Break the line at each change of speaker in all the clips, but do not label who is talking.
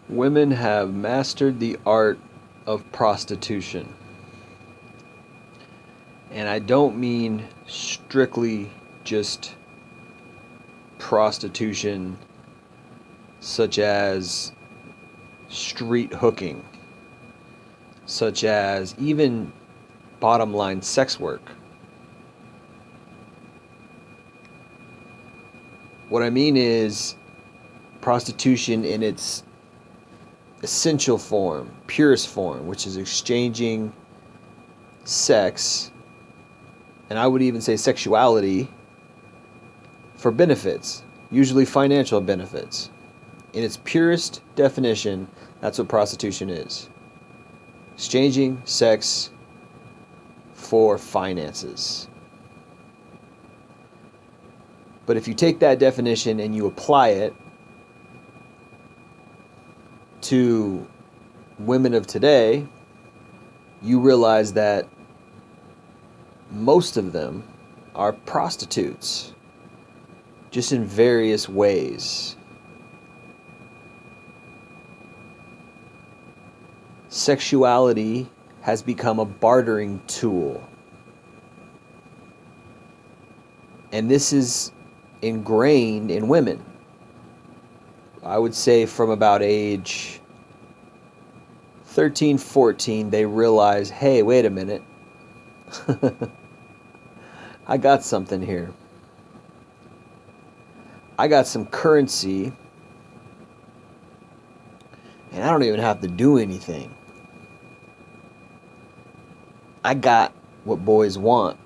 Women have mastered the art of prostitution. And I don't mean strictly just prostitution such as street hooking, such as even bottom line sex work. What I mean is prostitution in its essential form, purest form, which is exchanging sex, and I would even say sexuality, for benefits, usually financial benefits. In its purest definition, that's what prostitution is. Exchanging sex for finances. But if you take that definition and you apply it to women of today, you realize that most of them are prostitutes, just in various ways. Sexuality has become a bartering tool. And this is ingrained in women. I would say from about age 13, 14, they realize, hey, wait a minute. I got something here. I got some currency, and I don't even have to do anything. I got what boys want.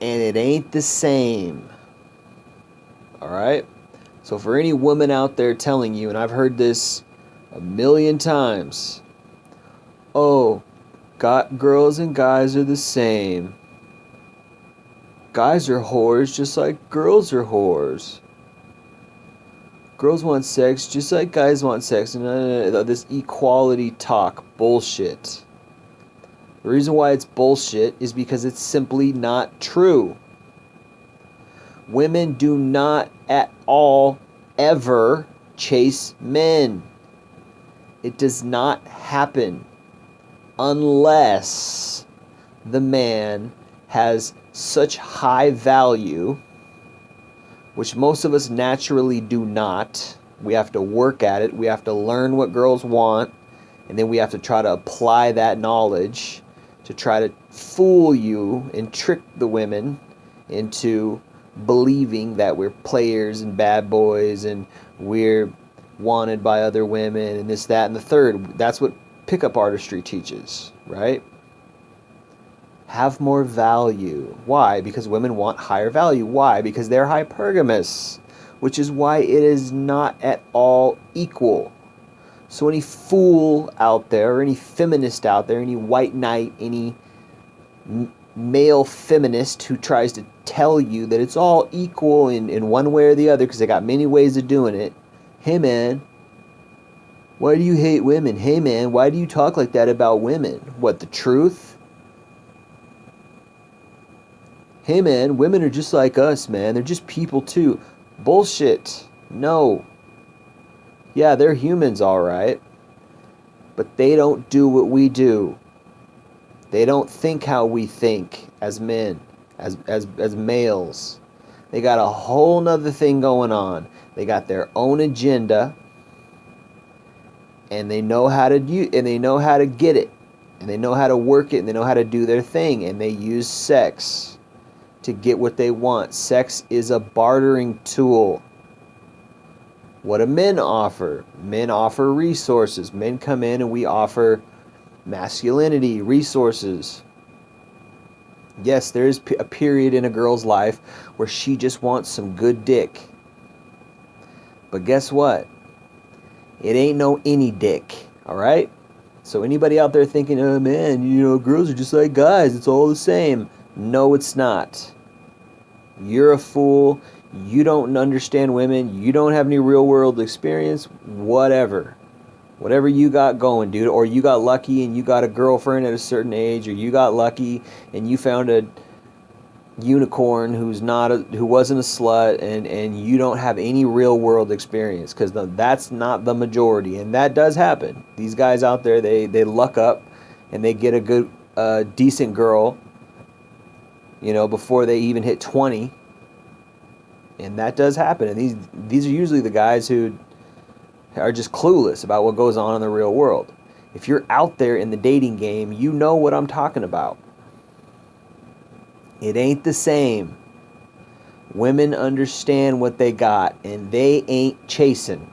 And it ain't the same. Alright? So for any woman out there telling you, and I've heard this a million times, oh, girls and guys are the same. Guys are whores just like girls are whores. Girls want sex just like guys want sex. And this equality talk bullshit. The reason why it's bullshit is because it's simply not true. Women do not at all ever chase men. It does not happen unless the man has such high value, which most of us naturally do not. We have to work at it. We have to learn what girls want, and then we have to try to apply that knowledge to try to fool you and trick the women into believing that we're players and bad boys and we're wanted by other women and this, that, and the third. That's what pickup artistry teaches, right? Have more value. Why? Because women want higher value. Why? Because they're hypergamous, which is why it is not at all equal. So any fool out there, or any feminist out there, any white knight, any male feminist who tries to tell you that it's all equal in one way or the other, because they got many ways of doing it. Hey man, why do you hate women? Hey man, why do you talk like that about women? What, the truth? Hey man, women are just like us, man. They're just people too. Bullshit. No. Yeah, they're humans, alright. But they don't do what we do. They don't think how we think as men, as males. They got a whole nother thing going on. They got their own agenda, and they know how to and they know how to get it, and they know how to work it, and they know how to do their thing, and they use sex to get what they want. Sex is a bartering tool. What do men offer? Men offer resources. Men come in and we offer masculinity, resources. Yes, there is a period in a girl's life where she just wants some good dick. But guess what? It ain't no any dick, alright? So anybody out there thinking, oh man, girls are just like guys, it's all the same. No, it's not. You're a fool. You don't understand women. You don't have any real world experience. Whatever you got going, dude. Or you got lucky and you got a girlfriend at a certain age, or you got lucky and you found a unicorn who wasn't a slut, and you don't have any real world experience, because that's not the majority, and that does happen. These guys out there, they luck up and they get a good decent girl, before they even hit 20, and that does happen. And these are usually the guys who are just clueless about what goes on in the real world. If you're out there in the dating game, you know what I'm talking about. It ain't the same. Women understand what they got, and they ain't chasing.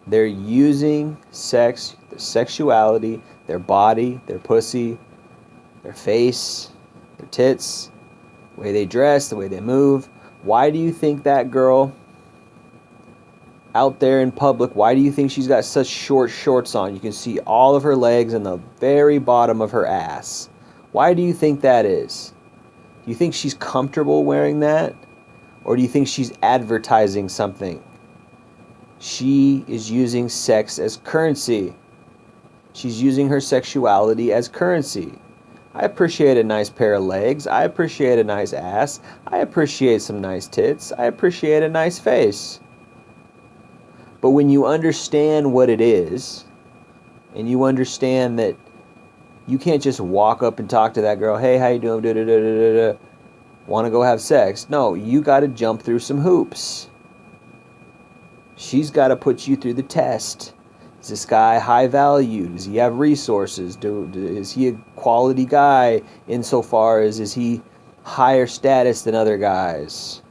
They're using sex, their sexuality, their body, their pussy, their face, their tits, the way they dress, the way they move. Why do you think that girl out there in public, why do you think she's got such short shorts on? You can see all of her legs and the very bottom of her ass. Why do you think that is? Do you think she's comfortable wearing that? Or do you think she's advertising something? She is using sex as currency. She's using her sexuality as currency. I appreciate a nice pair of legs. I appreciate a nice ass. I appreciate some nice tits. I appreciate a nice face. But when you understand what it is, and you understand that you can't just walk up and talk to that girl, hey, how you doing? Want to go have sex? No, you got to jump through some hoops. She's got to put you through the test. Is this guy high value? Does he have resources? Is he a quality guy insofar as is he higher status than other guys?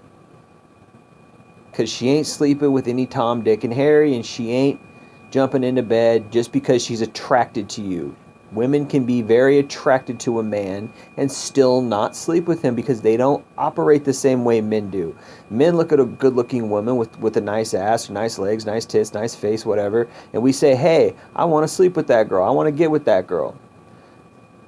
Because she ain't sleeping with any Tom, Dick, and Harry, and she ain't jumping into bed just because she's attracted to you. Women can be very attracted to a man and still not sleep with him because they don't operate the same way men do. Men look at a good-looking woman with a nice ass, nice legs, nice tits, nice face, whatever, and we say, hey, I want to sleep with that girl. I want to get with that girl.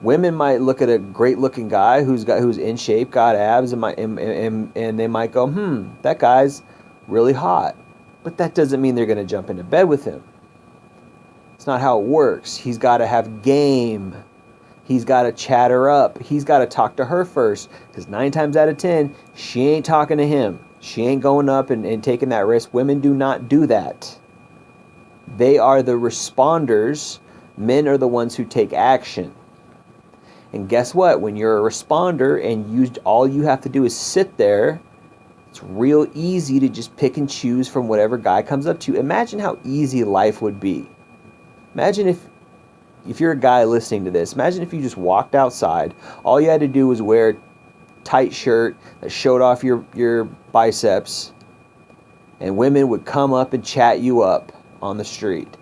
Women might look at a great-looking guy who's in shape, got abs, and they might go, that guy's really hot. But that doesn't mean they're going to jump into bed with him. It's not how it works. He's got to have game. He's got to chat her up. He's got to talk to her first. Because 9 times out of 10, she ain't talking to him. She ain't going up and taking that risk. Women do not do that. They are the responders. Men are the ones who take action. And guess what? When you're a responder and all you have to do is sit there, it's real easy to just pick and choose from whatever guy comes up to you. Imagine how easy life would be. Imagine if you're a guy listening to this, imagine if you just walked outside. All you had to do was wear a tight shirt that showed off your biceps, and women would come up and chat you up on the street.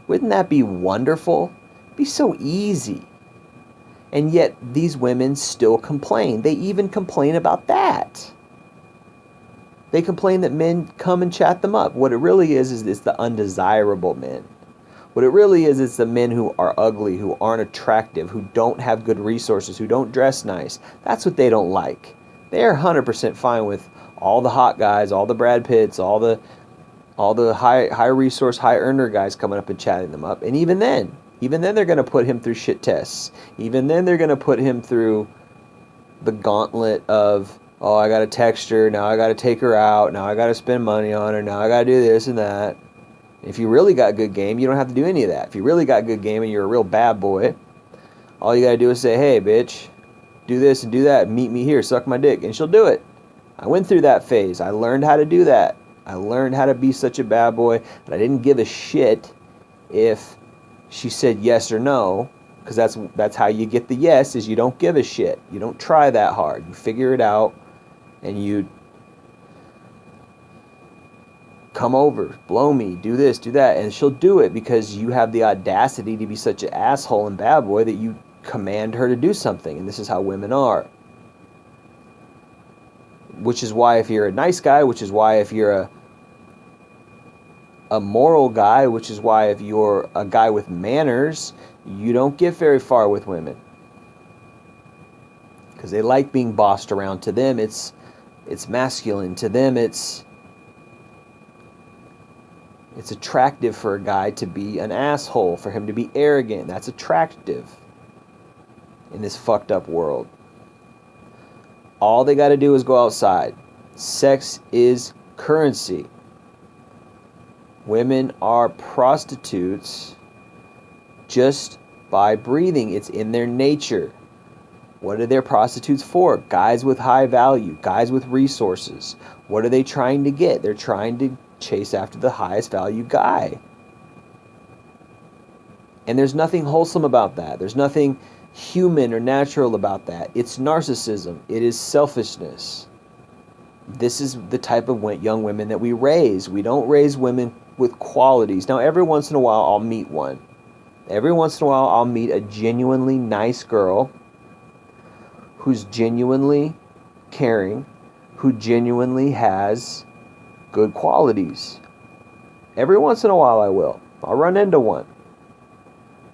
Wouldn't that be wonderful? It'd be so easy. And yet these women still complain. They even complain about that. They complain that men come and chat them up. What it really is it's the undesirable men. What it really is, it's the men who are ugly, who aren't attractive, who don't have good resources, who don't dress nice. That's what they don't like. They are 100% fine with all the hot guys, all the Brad Pitts, all the high resource, high earner guys coming up and chatting them up. And even then they're going to put him through shit tests. Even then they're going to put him through the gauntlet of, oh, I got to text her, now I got to take her out, now I got to spend money on her, now I got to do this and that. If you really got good game, you don't have to do any of that. If you really got good game and you're a real bad boy, all you got to do is say, hey, bitch, do this and do that. Meet me here, suck my dick. And she'll do it. I went through that phase. I learned how to do that. I learned how to be such a bad boy that I didn't give a shit if she said yes or no, because that's how you get the yes, is you don't give a shit. You don't try that hard. You figure it out, and you come over, blow me, do this, do that. And she'll do it because you have the audacity to be such an asshole and bad boy that you command her to do something. And this is how women are. Which is why if you're a nice guy, which is why if you're a moral guy, which is why if you're a guy with manners, you don't get very far with women. Because they like being bossed around. To them, it's masculine. To them, it's attractive for a guy to be an asshole, for him to be arrogant. That's attractive. in this fucked up world. All they got to do is go outside. Sex is currency. Women are prostitutes just by breathing. It's in their nature. What are their prostitutes for? Guys with high value, guys with resources. What are they trying to get? They're trying to chase after the highest value guy. And there's nothing wholesome about that. There's nothing human or natural about that. It's narcissism. It is selfishness. This is the type of young women that we raise. We don't raise women with qualities. Now, every once in a while, I'll meet one. Every once in a while, I'll meet a genuinely nice girl who's genuinely caring, who genuinely has good qualities. Every once in a while, I will. I'll run into one.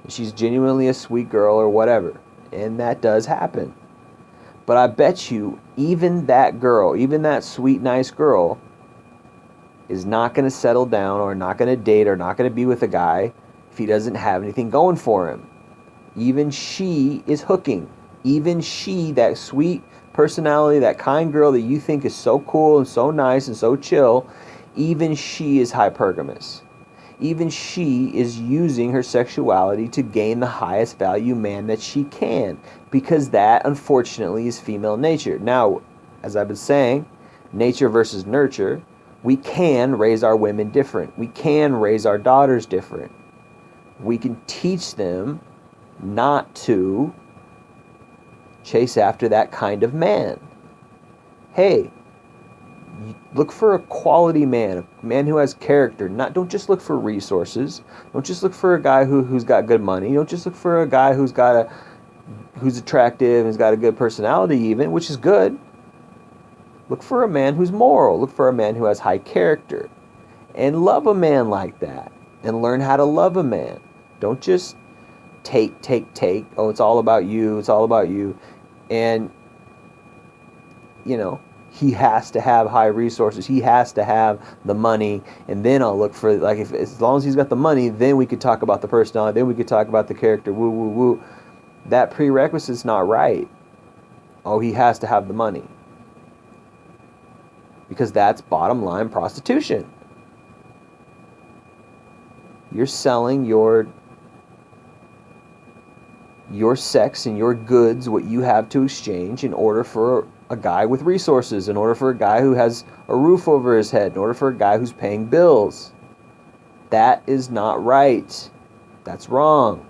She's genuinely a sweet girl or whatever. And that does happen. But I bet you, even that girl, even that sweet, nice girl, is not going to settle down or not going to date or not going to be with a guy if he doesn't have anything going for him. Even she is hooking. Even she, that sweet personality, that kind girl that you think is so cool and so nice and so chill, even she is hypergamous. Even she is using her sexuality to gain the highest value man that she can, because that, unfortunately, is female nature. Now, as I've been saying, nature versus nurture, we can raise our women different. We can raise our daughters different. We can teach them not to chase after that kind of man. Hey, look for a quality man, a man who has character. Don't just look for resources. Don't just look for a guy who's got good money. Don't just look for a guy who's attractive and has got a good personality even, which is good. Look for a man who's moral. Look for a man who has high character. And love a man like that. And learn how to love a man. Don't just take. Oh, it's all about you. It's all about you. And, he has to have high resources. He has to have the money. And then I'll look for, as long as he's got the money, then we could talk about the personality. Then we could talk about the character. Woo, woo, woo. That prerequisite's not right. Oh, he has to have the money. Because that's bottom line prostitution. You're selling your sex and your goods, what you have to exchange, in order for a guy with resources, in order for a guy who has a roof over his head, in order for a guy who's paying bills. That is not right. That's wrong.